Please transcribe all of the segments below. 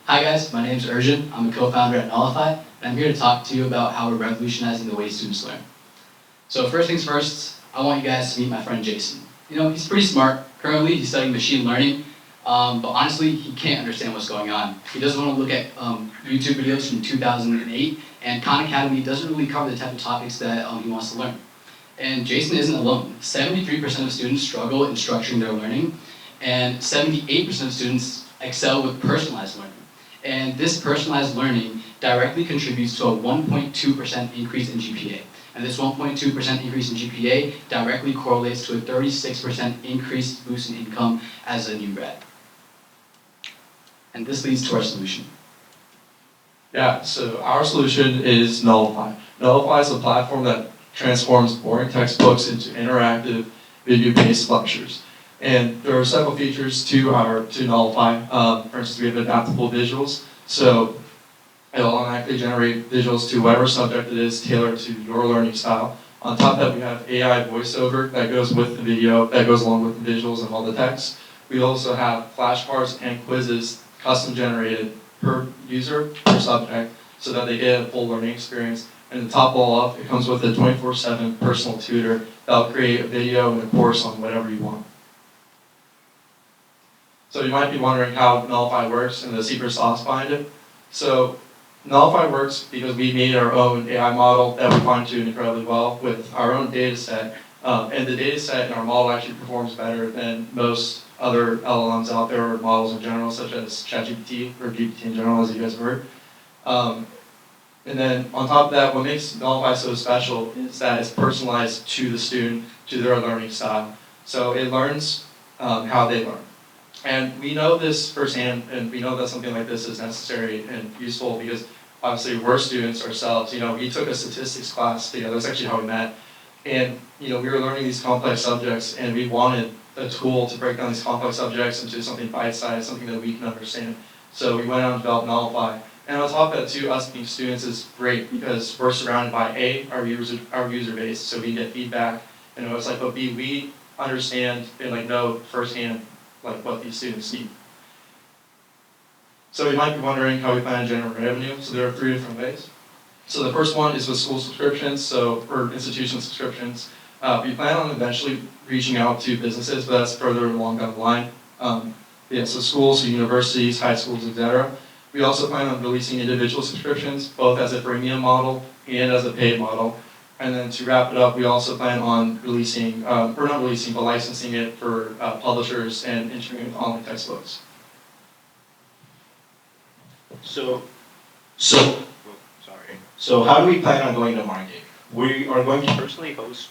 Hi guys, my name is Urjan. I'm a co-founder at Knowlify, and I'm here to talk to you about how we're revolutionizing the way students learn. So first things first, I want you guys to meet my friend Jason. He's pretty smart. Currently, he's studying machine learning, but honestly, he can't understand what's going on. He doesn't want to look at YouTube videos from 2008, and Khan Academy doesn't really cover the type of topics that he wants to learn. And Jason isn't alone. 73% of students struggle in structuring their learning, and 78% of students excel with personalized learning. And this personalized learning directly contributes to a 1.2% increase in GPA. And this 1.2% increase in GPA directly correlates to a 36% increased boost in income as a new grad. And this leads to our solution. Yeah, so our solution is Knowlify. Knowlify is a platform that transforms boring textbooks into interactive, video-based lectures. And there are several features to Knowlify. For instance, we have adaptable visuals, so it'll automatically generate visuals to whatever subject it is tailored to your learning style. On top of that, we have AI voiceover that goes with the video, that goes along with the visuals and all the text. We also have flashcards and quizzes custom generated per user, per subject, so that they get a full learning experience. And to top all off, it comes with a 24/7 personal tutor that'll create a video and a course on whatever you want. So you might be wondering how Knowlify works and the secret sauce behind it. So Knowlify works because we made our own AI model that we fine-tuned incredibly well with our own data set. And the data set in our model actually performs better than most other LLMs out there or models in general, such as ChatGPT or GPT in general, as you guys have heard. And then on top of that, what makes Knowlify so special is that it's personalized to the student, to their learning style. So it learns how they learn. And we know this firsthand, and we know that something like this is necessary and useful because obviously we're students ourselves. We took a statistics class together. That's actually how we met. And we were learning these complex subjects, and we wanted a tool to break down these complex subjects into something bite-sized, something that we can understand. So we went out and developed Knowlify. And on top of that too, us being students is great because we're surrounded by our user base, so we get feedback and what it's like, but B, we understand and know firsthand what these students need. So you might be wondering how we plan to generate revenue. So there are 3 different ways. So the first one is with school subscriptions, or institution subscriptions. We plan on eventually reaching out to businesses, but that's further along down the line. So schools, universities, high schools, etc. We also plan on releasing individual subscriptions, both as a freemium model and as a paid model. And then to wrap it up, we also plan on releasing, or not releasing, but licensing it for publishers and integrating online textbooks. So how do we plan on going to market? We are going to personally host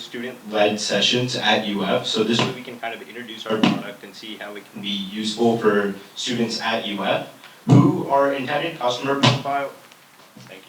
student-led sessions at UF. So this way we can kind of introduce our product and see how it can be useful for students at UF who are intended customer profile. Thank you.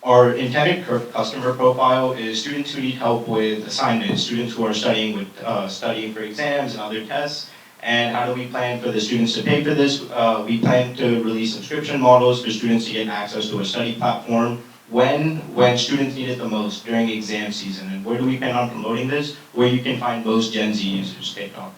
Our intended customer profile is students who need help with assignments, students who are studying for exams and other tests. And how do we plan for the students to pay for this? We plan to release subscription models for students to get access to a study platform when students need it the most, during exam season. And where do we plan on promoting this? Where you can find most Gen Z users. Take off.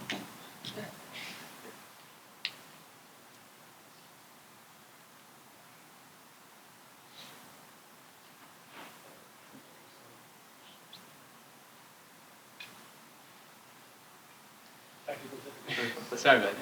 Sorry about that.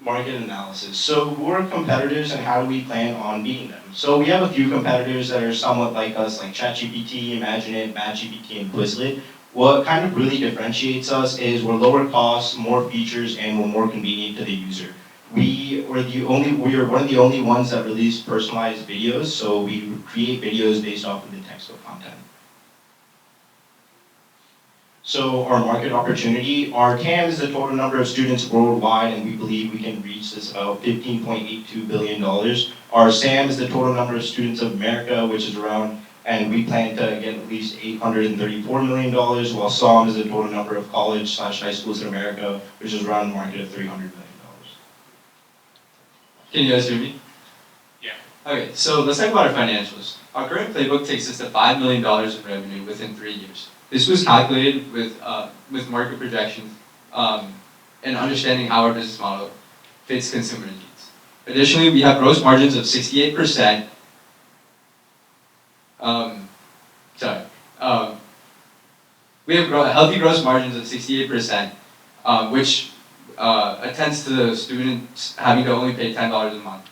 Market analysis. So who are competitors and how do we plan on beating them? So we have a few competitors that are somewhat like us, like ChatGPT, Imagineit, MathGPT, and Quizlet. What kind of really differentiates us is we're lower cost, more features, and we're more convenient to the user. We are one of the only ones that release personalized videos, so we create videos based off of the textbook content. So our market opportunity, our TAM is the total number of students worldwide, and we believe we can reach this about $15.82 billion. Our SAM is the total number of students of America, which is around, and we plan to get at least $834 million, while SOM is the total number of college/high schools in America, which is around a market of $300 million. Can you guys hear me? Yeah. Okay, so let's talk about our financials. Our current playbook takes us to $5 million in revenue within 3 years. This was calculated with market projections and understanding how our business model fits consumer needs. Additionally, we have gross margins of 68%. We have healthy gross margins of 68%, which attends to the students having to only pay $10 a month.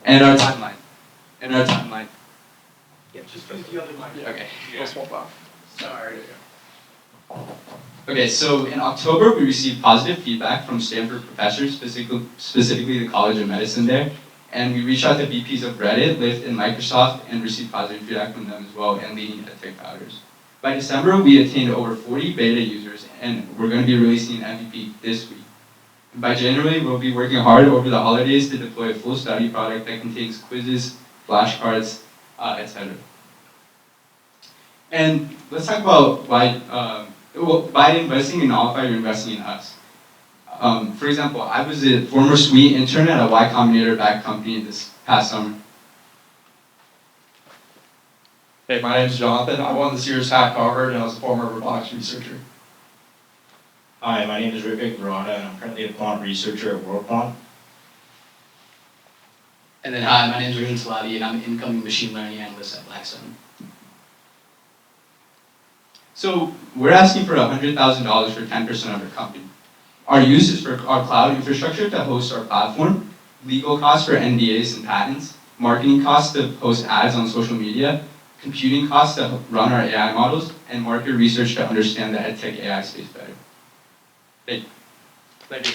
And our timeline. Yeah, just use the other mic. Okay. We'll swap off. Sorry. Okay, so in October, we received positive feedback from Stanford professors, specifically the College of Medicine there, and we reached out to VPs of Reddit, Lyft, and Microsoft, and received positive feedback from them as well, and leading edtech founders. By December, we attained over 40 beta users, and we're going to be releasing an MVP this week. By January, we'll be working hard over the holidays to deploy a full study product that contains quizzes, flashcards, etc. And let's talk about why, by investing in Knowlify, you're investing in us. For example, I was a former Suite intern at a Y Combinator-backed company this past summer. Hey, my name is Jonathan. I won this year's Hack Harvard, and I was a former robotics researcher. Hi, my name is Rivik Verada, and I'm currently a quant researcher at WorldQuant. And then hi, my name is Raheem Salabi, and I'm an incoming machine learning analyst at Blackstone. So we're asking for $100,000 for 10% of our company. Our use is for our cloud infrastructure to host our platform, legal costs for NDAs and patents, marketing costs to post ads on social media, computing costs to run our AI models, and market research to understand the edtech AI space better. Thank you. Thank you.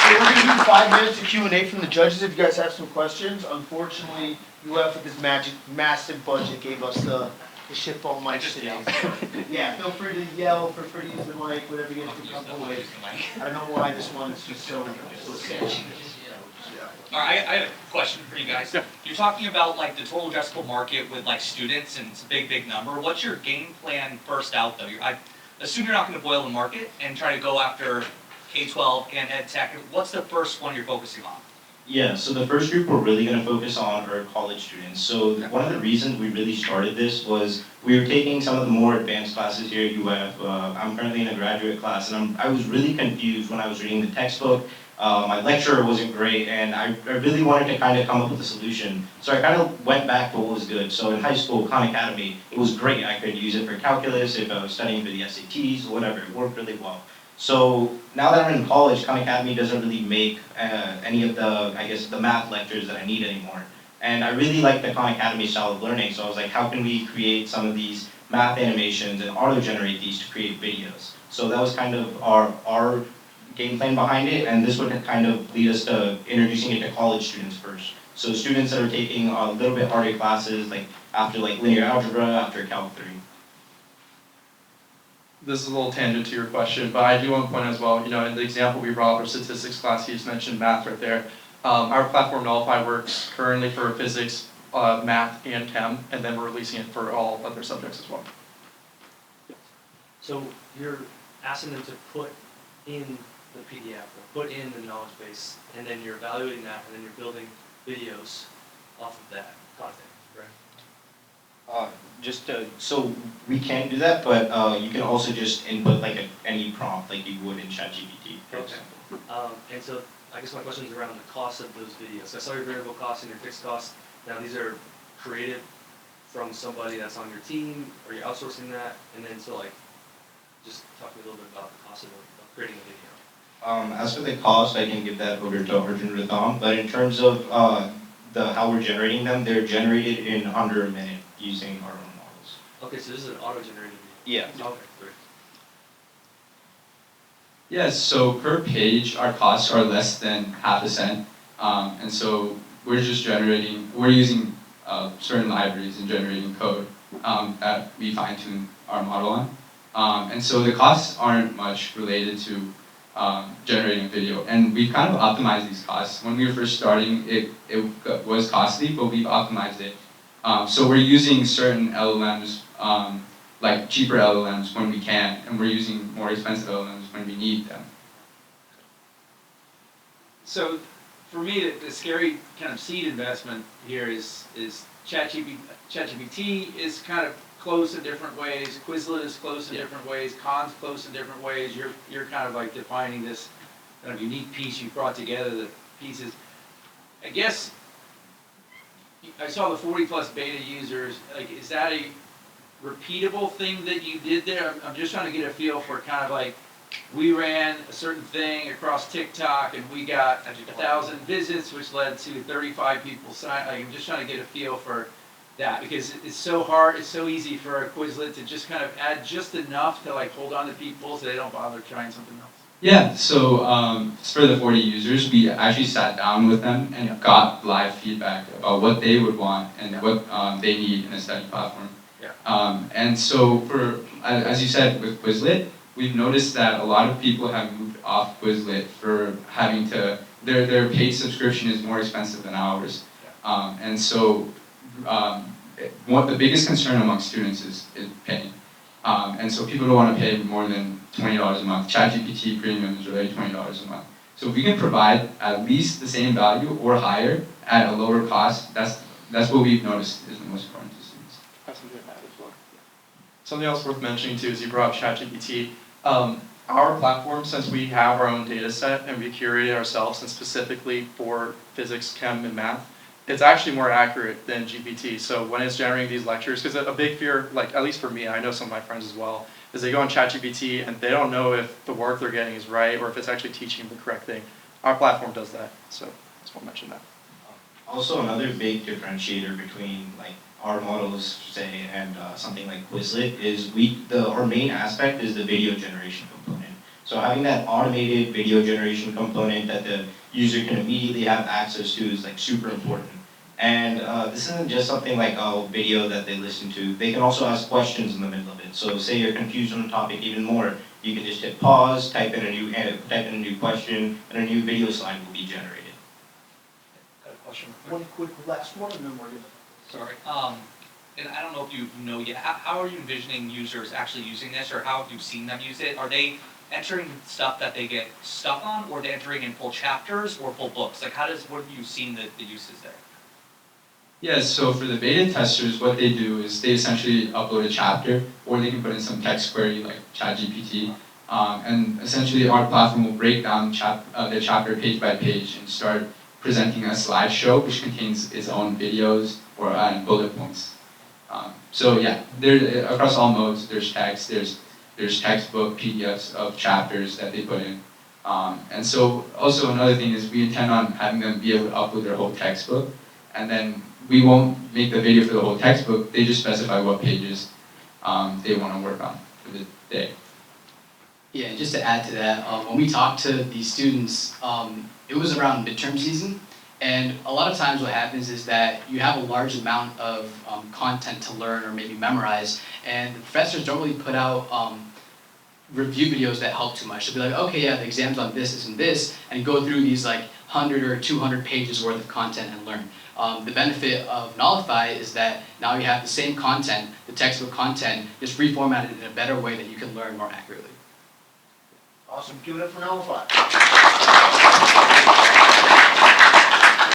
So we're gonna do 5 minutes of Q&A from the judges if you guys have some questions. Unfortunately, UF with this massive budget gave us the shitball mic today. Yeah, feel free to yell, feel free to use the mic, whatever you guys feel comfortable with. I don't know why this one is just so sketchy. All right, I have a question for you guys. You're talking about like the total addressable market with like students, and it's a big number. What's your game plan first out though? I assume you're not going to boil the market and try to go after K-12 and ed tech. What's the first one you're focusing on? Yeah, so the first group we're really going to focus on are college students. So one of the reasons we really started this was we were taking some of the more advanced classes here at UF. I'm currently in a graduate class, and I was really confused when I was reading the textbook. My lecturer wasn't great, and I really wanted to kind of come up with a solution. So I kind of went back to what was good. So in high school, Khan Academy, it was great. I could use it for calculus, if I was studying for the SATs, whatever. It worked really well. So now that I'm in college, Khan Academy doesn't really make any of the, I guess, the math lectures that I need anymore. And I really like the Khan Academy style of learning, so I was like, how can we create some of these math animations and auto-generate these to create videos? So that was kind of our game plan behind it, and this would kind of lead us to introducing it to college students first. So students that are taking a little bit harder classes, like after like linear algebra, after Calc 3. This is a little tangent to your question, but I do want to point out as well, in the example we brought up, our statistics class, you just mentioned math right there. Our platform Knowlify works currently for physics, math, and chem, and then we're releasing it for all other subjects as well. So you're asking them to put in the PDF or put in the knowledge base, and then you're evaluating that, and then you're building videos off of that content, correct? So we can do that, but you can also just input like any prompt like you would in ChatGPT, for example. And so I guess my question is around the cost of those videos. I saw your variable costs and your fixed costs. Now these are created from somebody that's on your team, or you're outsourcing that, and then so like, just talk to me a little bit about the cost of creating a video. As for the cost, I can give that over to Arjun Ratham, but in terms of how we're generating them, they're generated in under a minute using our own models. Okay, so this is an auto-generated video. Yeah. Okay, great. Yes, so per page, our costs are less than half a cent. And so we're using certain libraries and generating code that we fine-tune our model on. And so the costs aren't much related to generating a video. And we've kind of optimized these costs. When we were first starting, it was costly, but we've optimized it. So we're using certain LLMs, like cheaper LLMs when we can, and we're using more expensive LLMs when we need them. So for me, the scary kind of seed investment here is ChatGPT is kind of close in different ways, Quizlet is close in different ways, Khan's close in different ways. You're kind of like defining this kind of unique piece you brought together, the pieces. I guess I saw the 40+ beta users. Like, is that a repeatable thing that you did there? I'm just trying to get a feel for kind of like, we ran a certain thing across TikTok and we got 1,000 visits, which led to 35 people sign. Like, I'm just trying to get a feel for that, because it's so hard, it's so easy for a Quizlet to just kind of add just enough to like hold on to people so they don't bother trying something else. Yeah, so for the 40 users, we actually sat down with them and got live feedback about what they would want and what they need in a study platform. And so as you said, with Quizlet, we've noticed that a lot of people have moved off Quizlet for having to, their paid subscription is more expensive than ours. And so the biggest concern among students is paying. And so people don't want to pay more than $20 a month. ChatGPT Premium is already $20 a month. So if we can provide at least the same value or higher at a lower cost, that's what we've noticed is the most important to students. Something else worth mentioning too is you brought up ChatGPT. Our platform, since we have our own data set and we curate it ourselves and specifically for physics, chem, and math, it's actually more accurate than GPT. So when it's generating these lectures, because a big fear, like at least for me, I know some of my friends as well, is they go on ChatGPT and they don't know if the work they're getting is right or if it's actually teaching them the correct thing. Our platform does that, so I just want to mention that. Also, another big differentiator between like our models, say, and something like Quizlet is our main aspect is the video generation component. So having that automated video generation component that the user can immediately have access to is like super important. And this isn't just something like a video that they listen to. They can also ask questions in the middle of it. So say you're confused on the topic even more, you can just hit pause, type in a new question, and a new video slide will be generated. Got a question. One quick last one, and then we're gonna. Sorry. And I don't know if you know yet, how are you envisioning users actually using this, or how have you seen them use it? Are they entering stuff that they get stuck on, or are they entering in full chapters or full books? Like, what have you seen the uses there? Yeah, so for the beta testers, what they do is they essentially upload a chapter, or they can put in some text query like ChatGPT, and essentially our platform will break down the chapter page by page and start presenting a slideshow which contains its own videos or bullet points. So yeah, across all modes, there's text, there's textbook PDFs of chapters that they put in. And so also another thing is we intend on having them be able to upload their whole textbook, and then we won't make the video for the whole textbook, they just specify what pages they want to work on for the day. Yeah, just to add to that, when we talked to these students, it was around midterm season, and a lot of times what happens is that you have a large amount of content to learn or maybe memorize, and the professors don't really put out review videos that help too much. They'll be like, okay, yeah, the exam's on this and this, and go through these like 100 or 200 pages worth of content and learn. The benefit of Knowlify is that now you have the same content, the textbook content, just reformatted in a better way that you can learn more accurately. Awesome, give it up for Knowlify.